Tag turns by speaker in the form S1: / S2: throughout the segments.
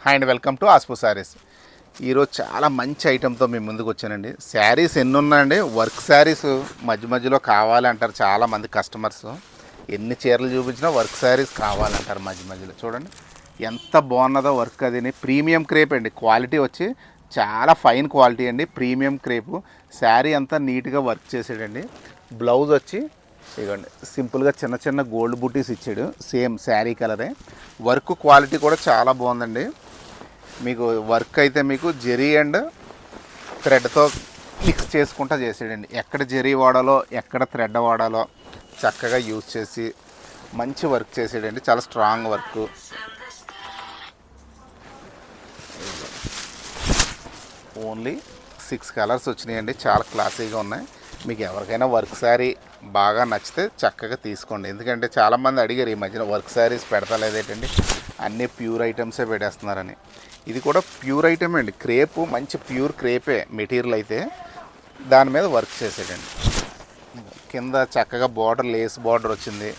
S1: Hi and welcome to Aaspu sarees. ఈరోజు చాలా మంచి ఐటెంతో మేము ముందుకు వచ్చానండి. శారీస్ ఎన్ని ఉన్నాయండి, వర్క్ శారీస్ మధ్య మధ్యలో కావాలంటారు చాలామంది కస్టమర్స్. ఎన్ని చీరలు చూపించినా వర్క్ శారీస్ కావాలంటారు మధ్య మధ్యలో. చూడండి ఎంత బాగున్నదో వర్క్. అది ప్రీమియం క్రేప్ అండి, క్వాలిటీ వచ్చి చాలా ఫైన్ క్వాలిటీ అండి, ప్రీమియం క్రేపు. శారీ అంతా నీట్గా వర్క్ చేసాడండి. బ్లౌజ్ వచ్చి ఇవ్వండి సింపుల్గా చిన్న చిన్న గోల్డ్ బుటీస్ ఇచ్చాడు, సేమ్ శారీ కలరే. వర్క్ క్వాలిటీ కూడా చాలా బాగుందండి. మీకు వర్క్ అయితే మీకు జెరీ అండ్ థ్రెడ్తో మిక్స్ చేసుకుంటా చేసాడండి. ఎక్కడ జెరీ వాడాలో ఎక్కడ థ్రెడ్ వాడాలో చక్కగా యూజ్ చేసి మంచి వర్క్ చేసాడండి. చాలా స్ట్రాంగ్ వర్క్. ఓన్లీ 6 కలర్స్ వచ్చినాయండి, చాలా క్లాసీగా ఉన్నాయి. మీకు ఎవరికైనా వర్క్ శారీ బాగా నచ్చితే చక్కగా తీసుకోండి. ఎందుకంటే చాలామంది అడిగారు ఈ మధ్యన వర్క్ శారీస్ పెడతలేదేటండి, అన్నీ ప్యూర్ ఐటమ్సే పెట్టేస్తున్నారని. ఇది కూడా ప్యూర్ ఐటమ్ అండి, క్రేపు మంచి ప్యూర్ క్రేపే మెటీరియల్. అయితే దాని మీద వర్క్ చేసాడండి. కింద చక్కగా బార్డర్, లేస్ బార్డర్ వచ్చింది.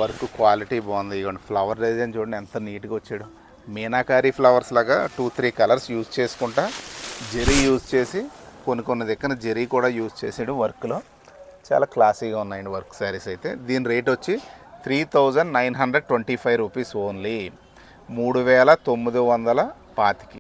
S1: వర్క్ క్వాలిటీ బాగుంది. ఇవ్వండి ఫ్లవర్ డిజైన్ చూడండి ఎంత నీట్గా వచ్చాడు. మీనాకారి ఫ్లవర్స్ లాగా 2-3 కలర్స్ యూజ్ చేసుకుంటా జెరీ యూజ్ చేసి కొన్ని దగ్గర జెరీ కూడా యూజ్ చేసాడు వర్క్లో. చాలా క్లాసీగా ఉన్నాయండి వర్క్ శారీస్ అయితే. దీని రేట్ వచ్చి 3925 రూపీస్ ఓన్లీ, 3925.